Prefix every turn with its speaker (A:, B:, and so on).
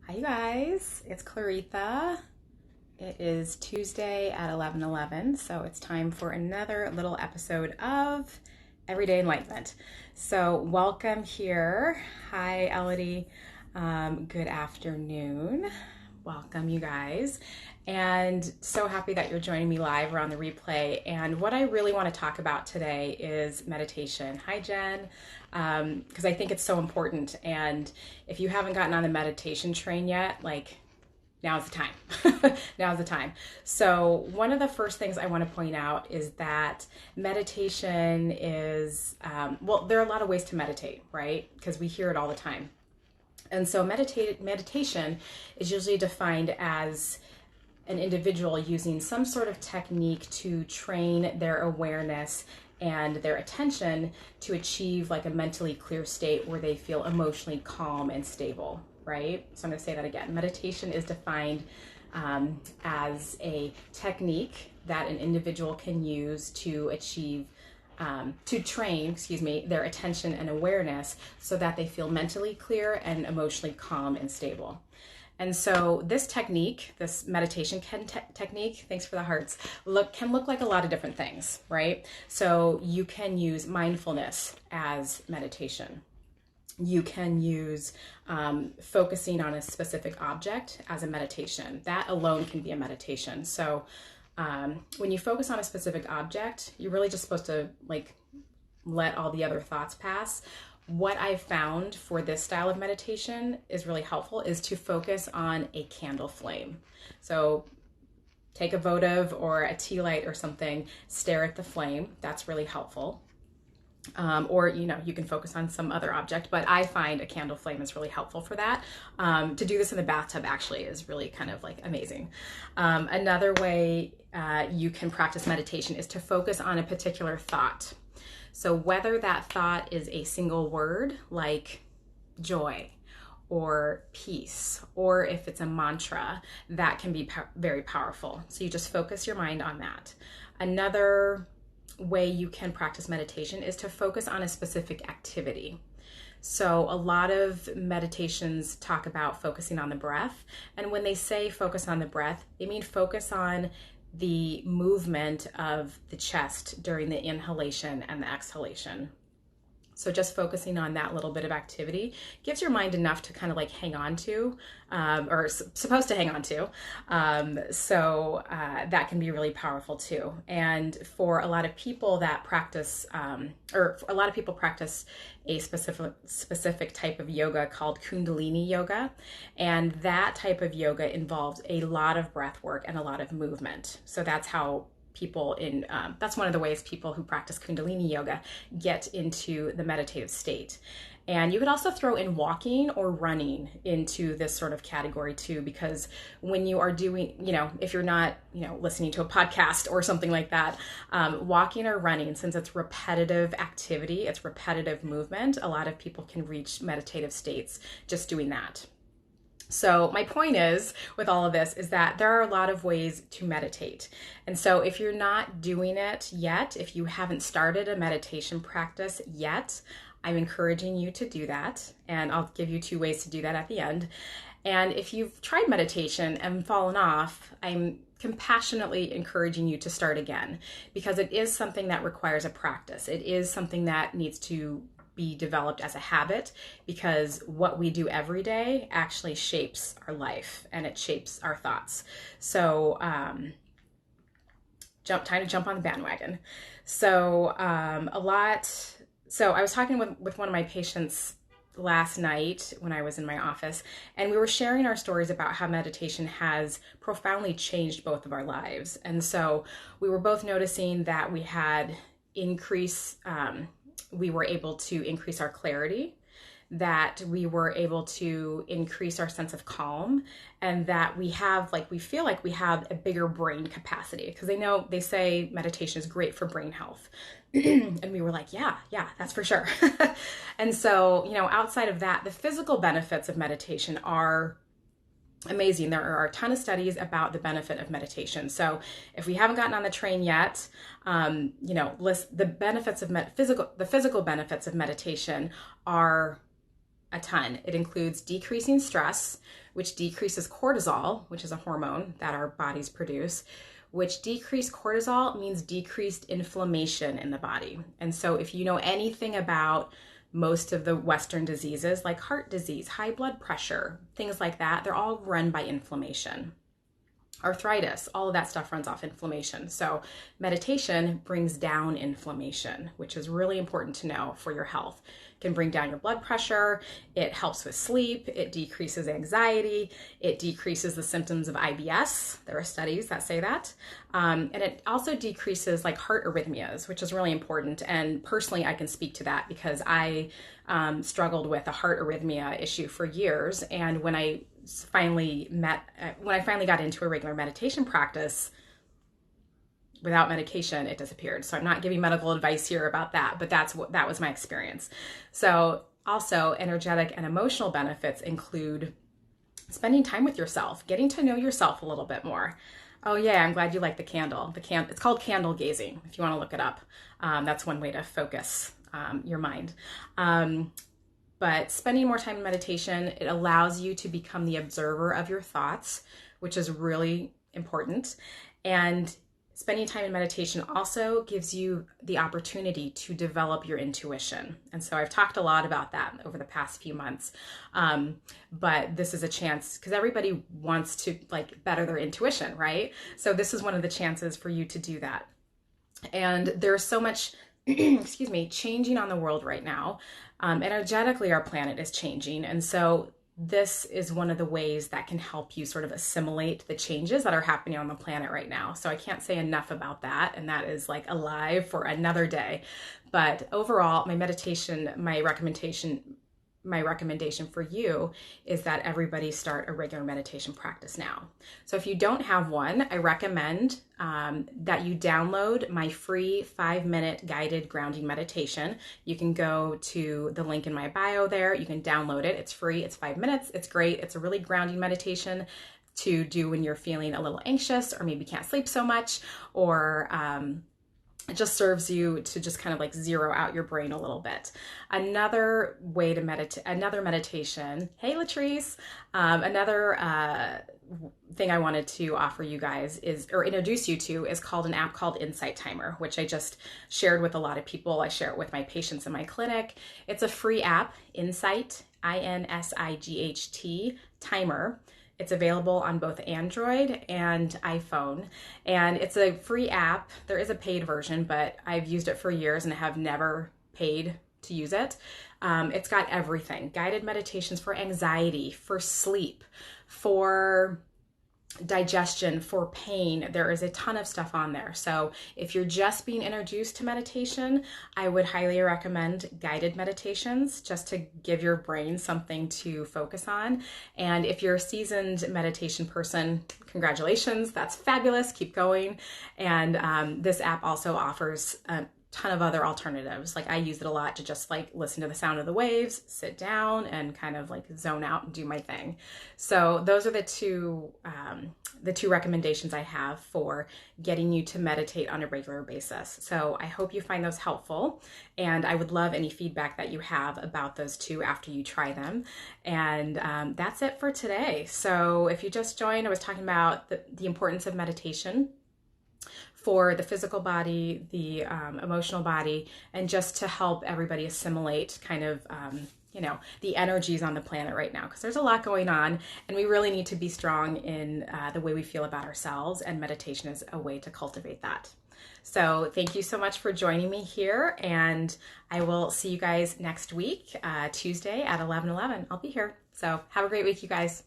A: Hi, you guys. It's Claritha. It is Tuesday at 11:11, so it's time for another little episode of Everyday Enlightenment. So, welcome here. Hi, Elodie. Good afternoon. Welcome, you guys. And so happy that you're joining me live or on the replay. And what I really want to talk about today is meditation. Hi, Jen. Because I think it's so important. And if you haven't gotten on the meditation train yet, now's the time. Now's the time. So one of the first things I want to point out is that meditation is, there are a lot of ways to meditate, right? Because we hear it all the time. And so meditation is usually defined as an individual using some sort of technique to train their awareness and their attention to achieve like a mentally clear state where they feel emotionally calm and stable, right? So I'm going to say that again. Meditation is defined as a technique that an individual can use to train their attention and awareness so that they feel mentally clear and emotionally calm and stable. And so this technique, this meditation technique, thanks for the hearts, can look like a lot of different things, right? So you can use mindfulness as meditation. You can use focusing on a specific object as a meditation. That alone can be a meditation. So when you focus on a specific object, you're really just supposed to let all the other thoughts pass. What I've found for this style of meditation is really helpful is to focus on a candle flame. So take a votive or a tea light or something, stare at the flame. That's really helpful. Or you can focus on some other object, but I find a candle flame is really helpful for that. To do this in the bathtub actually is really kind of amazing. Another way you can practice meditation is to focus on a particular thought. So whether that thought is a single word like joy or peace, or if it's a mantra, that can be very powerful. So you just focus your mind on that. Another way you can practice meditation is to focus on a specific activity. So a lot of meditations talk about focusing on the breath. And when they say focus on the breath, they mean focus on the movement of the chest during the inhalation and the exhalation. So just focusing on that little bit of activity gives your mind enough to kind of hang on to, or supposed to hang on to. So that can be really powerful too. And for a lot of people that practice, or a lot of people practice a specific type of yoga called Kundalini yoga. And that type of yoga involves a lot of breath work and a lot of movement. So that's how that's one of the ways people who practice Kundalini yoga get into the meditative state. And you could also throw in walking or running into this sort of category too, because when you are doing, if you're not, listening to a podcast or something like that, walking or running, since it's repetitive activity, it's repetitive movement, a lot of people can reach meditative states just doing that. So my point is with all of this is that there are a lot of ways to meditate. And so if you're not doing it yet, if you haven't started a meditation practice yet, I'm encouraging you to do that. And I'll give you 2 ways to do that at the end. And if you've tried meditation and fallen off, I'm compassionately encouraging you to start again, because it is something that requires a practice. It is something that needs to be developed as a habit, because what we do every day actually shapes our life and it shapes our thoughts. So time to jump on the bandwagon. So so I was talking with one of my patients last night when I was in my office, and we were sharing our stories about how meditation has profoundly changed both of our lives. And so we were both noticing that we were able to increase our clarity, that we were able to increase our sense of calm, and that we feel like we have a bigger brain capacity, because they say meditation is great for brain health. And we were like, yeah, that's for sure. And so, outside of that, the physical benefits of meditation are amazing. There are a ton of studies about the benefit of meditation. So if we haven't gotten on the train yet, list the benefits of the physical benefits of meditation are a ton. It includes decreasing stress, which decreases cortisol, which is a hormone that our bodies produce, which decreased cortisol means decreased inflammation in the body. And so if you know anything about most of the Western diseases like heart disease, high blood pressure, things like that, they're all run by inflammation. Arthritis, all of that stuff runs off inflammation. So meditation brings down inflammation, which is really important to know for your health. It can bring down your blood pressure. It helps with sleep. It decreases anxiety. It decreases the symptoms of IBS. There are studies that say that. And it also decreases like heart arrhythmias, which is really important. And personally, I can speak to that because I struggled with a heart arrhythmia issue for years. And when I finally got into a regular meditation practice, without medication, it disappeared. So I'm not giving medical advice here about that, but that was my experience. So also energetic and emotional benefits include spending time with yourself, getting to know yourself a little bit more. Oh yeah, I'm glad you like the candle. It's called candle gazing, if you want to look it up. That's one way to focus your mind. But spending more time in meditation, it allows you to become the observer of your thoughts, which is really important. And spending time in meditation also gives you the opportunity to develop your intuition. And so I've talked a lot about that over the past few months. But this is a chance because everybody wants to like better their intuition, right? So this is one of the chances for you to do that. And there's so much changing on the world right now. Energetically, our planet is changing. And so this is one of the ways that can help you sort of assimilate the changes that are happening on the planet right now. So I can't say enough about that. And that is like alive for another day. But overall, my recommendation for you is that everybody start a regular meditation practice now. So if you don't have one, I recommend that you download my free 5-minute guided grounding meditation. You can go to the link in my bio there. You can download it. It's free. It's 5 minutes. It's great. It's a really grounding meditation to do when you're feeling a little anxious or maybe can't sleep so much, or it just serves you to just kind of like zero out your brain a little bit. Another way to meditation. Hey, Latrice. Another thing I wanted to offer you guys introduce you to is called an app called Insight Timer, which I just shared with a lot of people. I share it with my patients in my clinic. It's a free app, Insight, INSIGHT Timer. It's available on both Android and iPhone, and it's a free app. There is a paid version, but I've used it for years and have never paid to use it. It's got everything: guided meditations for anxiety, for sleep, for digestion, for pain. There is a ton of stuff on there. So if you're just being introduced to meditation, I would highly recommend guided meditations just to give your brain something to focus on. And if you're a seasoned meditation person, congratulations, that's fabulous. Keep going. And this app also offers a ton of other alternatives. Like I use it a lot to just like listen to the sound of the waves, sit down and kind of like zone out and do my thing. So those are the two recommendations I have for getting you to meditate on a regular basis. So I hope you find those helpful, and I would love any feedback that you have about those two after you try them. And that's it for today. So if you just joined, I was talking about the importance of meditation for the physical body, the emotional body, and just to help everybody assimilate kind of, the energies on the planet right now, because there's a lot going on and we really need to be strong in the way we feel about ourselves, and meditation is a way to cultivate that. So thank you so much for joining me here, and I will see you guys next week, Tuesday at 11:11. I'll be here. So have a great week, you guys.